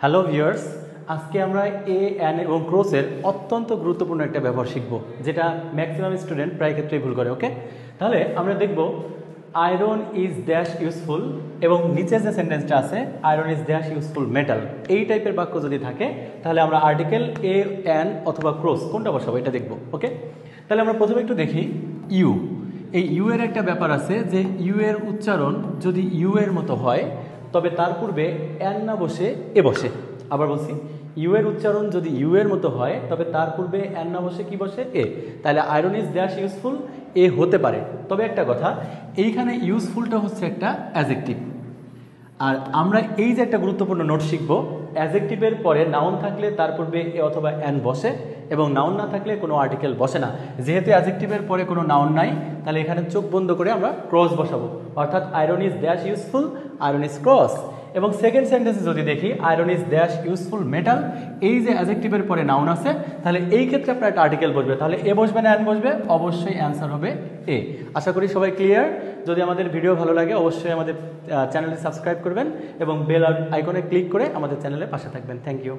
Hello viewers, আজকে আমরা A N এবং ক্রসের অত্যন্ত গুরুত্বপূর্ণ একটা ব্যবহার শিখব, যেটা ম্যাক্সিমাম স্টুডেন্ট প্রায় ক্ষেত্রেই ভুল করে। ওকে, তাহলে আমরা দেখব আয়রন ইজ ড্যাশ ইউজফুল এবং নিচের যে সেন্টেন্সটা আছে iron is dash useful metal, এই টাইপের বাক্য যদি থাকে তাহলে আমরা আর্টিকেল এ এন অথবা ক্রস কোনটা বসাবো এটা দেখব। ওকে, তাহলে আমরা প্রথমে একটু দেখি ইউ। এই ইউ এর একটা ব্যাপার আছে যে ইউ এর উচ্চারণ যদি ইউ এর মতো হয় তবে তার পূর্বে এন না বসে এ বসে। আবার বলছি, ইউ এর উচ্চারণ যদি ইউ এর মতো হয় তবে তার পূর্বে এন না বসে কি বসে এ। তাহলে আয়রন ইজ ড্যাশ ইউজফুল এ হতে পারে, তবে একটা কথা, এইখানে ইউজফুলটা হচ্ছে একটা অ্যাজেক্টিভ। আর আমরা এই যে একটা গুরুত্বপূর্ণ নোট শিখব, অ্যাজেক্টিভের পরে নাউন থাকলে তার পূর্বে এ অথবা এন বসে এবং নাউন না থাকলে কোনো আর্টিকেল বসে না। যেহেতু অ্যাজেক্টিভের পরে কোনো নাউন নাই, তাহলে এখানে চোখ বন্ধ করে আমরা ক্রস বসাবো, অর্থাৎ iron is dash useful, iron is cross. এবং সেকেন্ড সেন্টেন্সে যদি দেখি iron is dash useful metal, এই যে অ্যাজেক্টিভের পরে নাউন আছে, তাহলে এই ক্ষেত্রে আপনার একটা আর্টিকেল বসবে। তাহলে এ বসবে না এন বসবে? অবশ্যই অ্যান্সার হবে এ। আশা করি সবাই ক্লিয়ার। যদি আমাদের ভিডিও ভালো লাগে অবশ্যই আমাদের চ্যানেলটি সাবস্ক্রাইব করবেন এবং বেল আইকনে ক্লিক করে আমাদের চ্যানেলের পাশে থাকবেন। Thank you.